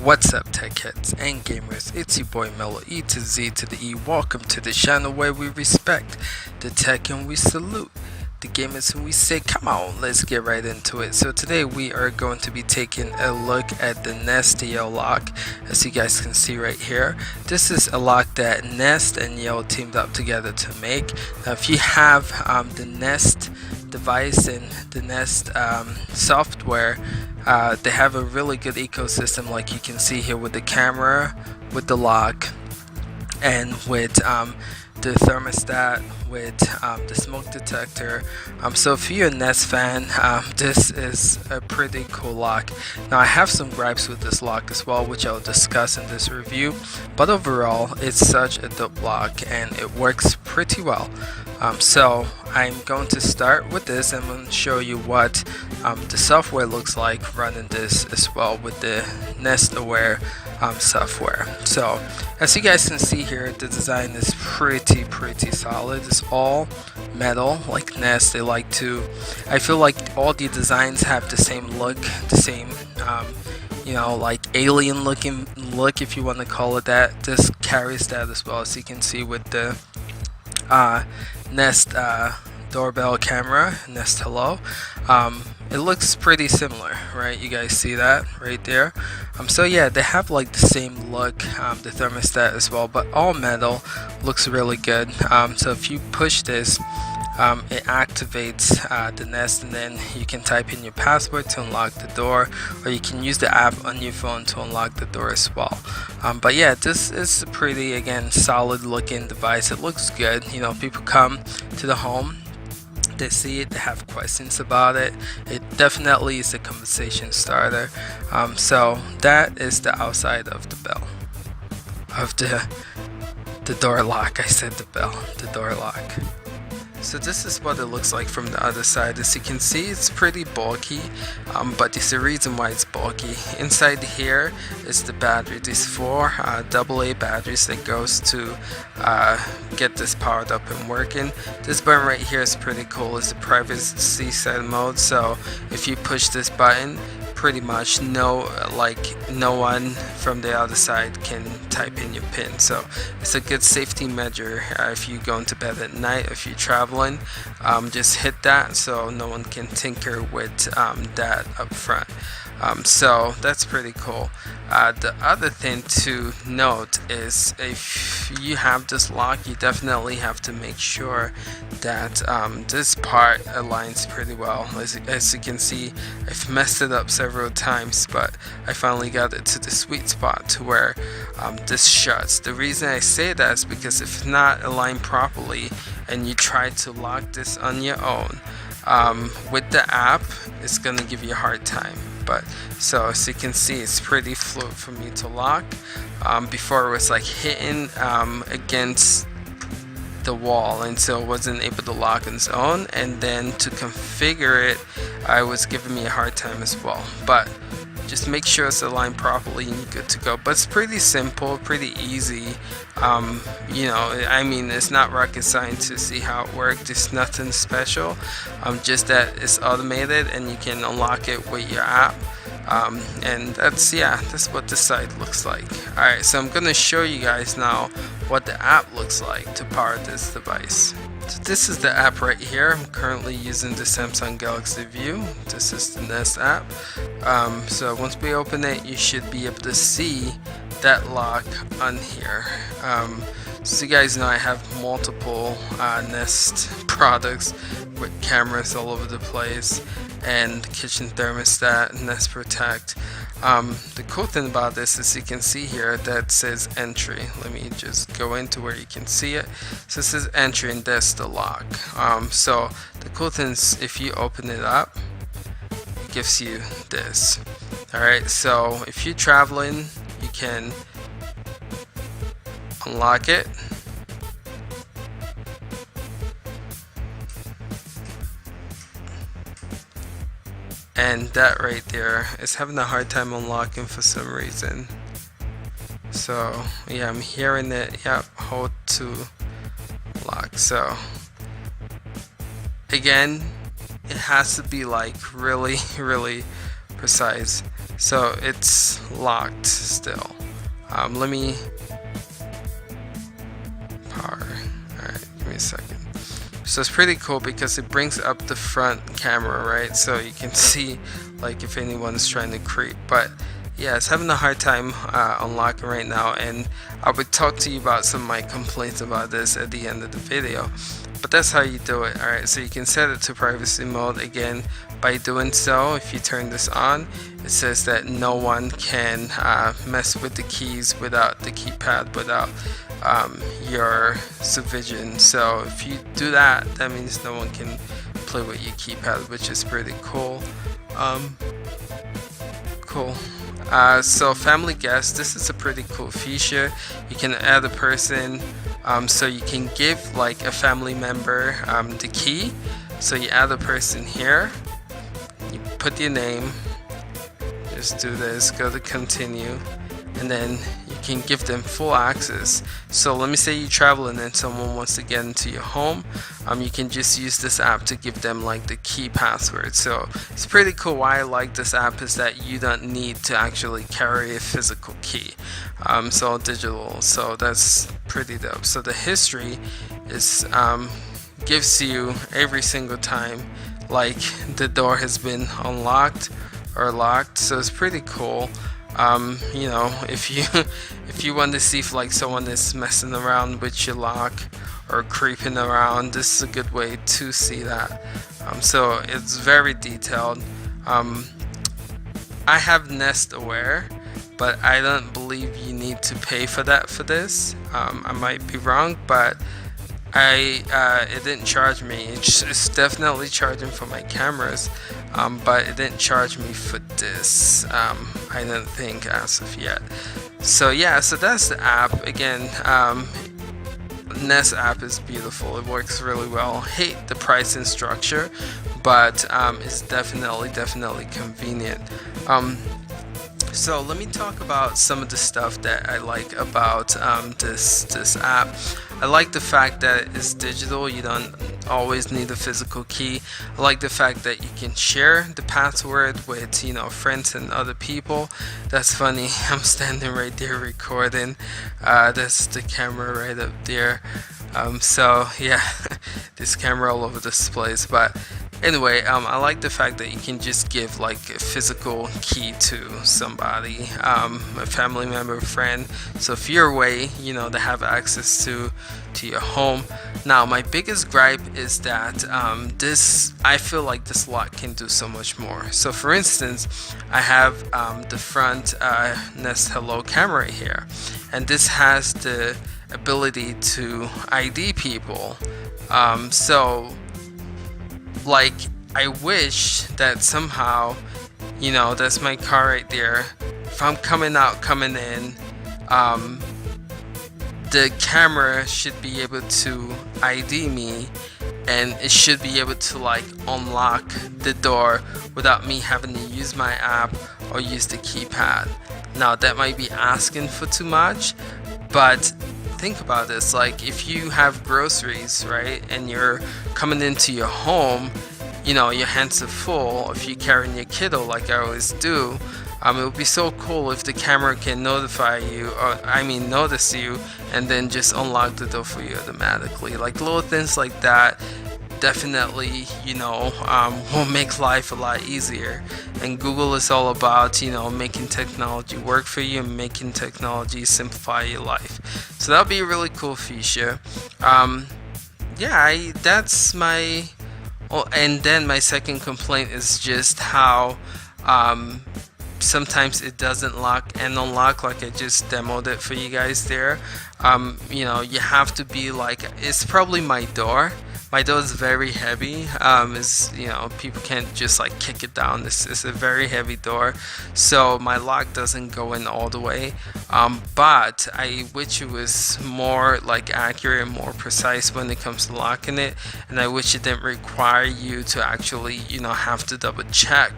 What's up, tech heads and gamers? It's your boy Mello, E to Z to the E. Welcome to the channel where we respect the tech and we salute the gamers and we say, come on, let's get right into it. So today we are going to be taking a look at the Nest Yale lock. As you guys can see right here, this is a lock that Nest and Yale teamed up together to make. Now if you have the Nest device and the Nest software, they have a really good ecosystem, like you can see here with the camera, with the lock, and with the thermostat, with the smoke detector. So if you're a Nest fan, this is a pretty cool lock. Now I have some gripes with this lock as well, which I'll discuss in this review, but overall it's such a dope lock and it works pretty well. So I'm going to start with this and I'm going to show you what the software looks like running this as well with the Nest Aware software. So as you guys can see here, the design is pretty solid. It's all metal like Nest. They like to, I feel like all the designs have the same look, the same you know, like alien looking look, if you want to call it that. This carries that as well, as you can see with the Nest doorbell camera, Nest Hello. It looks pretty similar, right? You guys see that right there. So yeah, they have like the same look, the thermostat as well, but all metal. Looks really good. So if you push this, it activates the Nest, and then you can type in your password to unlock the door, or you can use the app on your phone to unlock the door as well. But yeah, this is a pretty, again, solid looking device. It looks good. You know, people come to the home, they see it, they have questions about it. It definitely is a conversation starter. So that is the outside of the bell, of the door lock. I said the bell, the door lock. So this is what it looks like from the other side. As you can see, it's pretty bulky, but there's a reason why it's bulky. Inside here is the battery. These four AA batteries that goes to get this powered up and working. This button right here is pretty cool. It's the privacy set mode. So if you push this button, pretty much no one from the other side can type in your pin. So it's a good safety measure if you're going to bed at night, if you're traveling, just hit that so no one can tinker with that up front. So that's pretty cool. The other thing to note is if you have this lock, you definitely have to make sure that this part aligns pretty well. As you can see, I've messed it up several times, but I finally got it to the sweet spot to where this shuts. The reason I say that is because if it's not aligned properly and you try to lock this on your own, with the app, it's gonna give you a hard time. But so as you can see, it's pretty fluid for me to lock. Before it was like hitting against the wall, and so it wasn't able to lock on its own, and then to configure it, I was giving me a hard time as well. But just make sure it's aligned properly and you're good to go. But it's pretty simple, pretty easy. You know, I mean, it's not rocket science to see how it works. It's nothing special, just that it's automated and you can unlock it with your app. And that's what the side looks like. Alright, so I'm gonna show you guys now what the app looks like to power this device. So this is the app right here. I'm currently using the Samsung Galaxy View. This is the Nest app. So once we open it, you should be able to see that lock on here. So you guys know I have multiple Nest products with cameras all over the place, and kitchen thermostat, Nest Protect. The cool thing about this is you can see here that says entry. Let me just go into where you can see it. So it says entry, and that's the lock. So the cool thing is if you open it up, it gives you this. Alright, so if you're traveling, you can unlock it. And that right there is having a hard time unlocking for some reason. So yeah, I'm hearing it. Yep, hold to lock. So again, it has to be like really precise. so it's locked still. Let me power. Alright, give me a second. So it's pretty cool because it brings up the front camera, right? So you can see like if anyone's trying to creep. But yeah, it's having a hard time unlocking right now, and I would talk to you about some of my complaints about this at the end of the video. But that's how you do it. Alright, so you can set it to privacy mode. Again, by doing so, if you turn this on, it says that no one can mess with the keys without the keypad, without your supervision. So if you do that, that means no one can play with your keypad, which is pretty cool. Cool. So family guest, this is a pretty cool feature. You can add a person, so you can give like a family member the key. So you add a person here, you put your name, just do this, go to continue, and then you can give them full access. So let me say you travel and then someone wants to get into your home, you can just use this app to give them like the key password. So it's pretty cool. Why I like this app is that you don't need to actually carry a physical key, so digital. So that's pretty dope. So the history is gives you every single time like the door has been unlocked or locked. So it's pretty cool. You know, if you want to see if like someone is messing around with your lock or creeping around, this is a good way to see that. So it's very detailed. I have Nest Aware, but I don't believe you need to pay for that for this. I might be wrong, but it didn't charge me. It's definitely charging for my cameras, but it didn't charge me for this. I don't think as of yet. So yeah, so that's the app. Again, Nest app is beautiful. It works really well. Hate the pricing structure, but it's definitely convenient. So let me talk about some of the stuff that I like about this app. I like the fact that it's digital. You don't always need a physical key. I like the fact that you can share the password with, you know, friends and other people. That's funny. I'm standing right there recording. That's the camera right up there. So yeah, this camera all over this place. But anyway, I like the fact that you can just give like a physical key to somebody, a family member, friend. So if you're away, you know, they have access to your home. Now my biggest gripe is that I feel like this lock can do so much more. So for instance, I have the front Nest Hello camera here, and this has the ability to ID people. So like, I wish that somehow, you know, that's my car right there. If I'm coming out, coming in, the camera should be able to ID me, and it should be able to like unlock the door without me having to use my app or use the keypad. Now that might be asking for too much, but think about this. Like, if you have groceries, right, and you're coming into your home, you know, your hands are full, if you're carrying your kiddo like I always do, it would be so cool if the camera can notify you, or notice you, and then just unlock the door for you automatically. Like little things like that definitely, you know, will make life a lot easier. And Google is all about, you know, making technology work for you and making technology simplify your life. So that'll be a really cool feature. Yeah, that's my. Oh, and then my second complaint is just how sometimes it doesn't lock and unlock, like I just demoed it for you guys there. You know, you have to be like, it's probably my door. My door is very heavy. You know, people can't just like kick it down. It's a very heavy door, so my lock doesn't go in all the way. But I wish it was more like accurate and more precise when it comes to locking it, and I wish it didn't require you to actually, you know, have to double check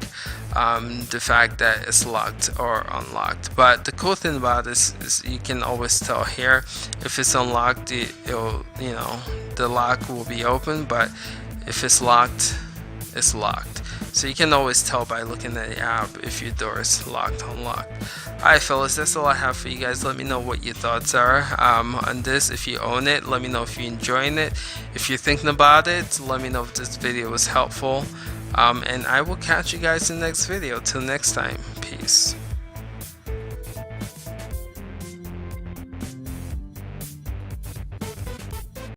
the fact that it's locked or unlocked. But the cool thing about this is you can always tell here if it's unlocked, it'll, you know, the lock will be open, but if it's locked, it's locked. So you can always tell by looking at the app if your door is locked or unlocked. Alright fellas, that's all I have for you guys. Let me know what your thoughts are on this. If you own it, let me know if you're enjoying it. If you're thinking about it, let me know if this video was helpful. And I will catch you guys in the next video. Till next time, peace.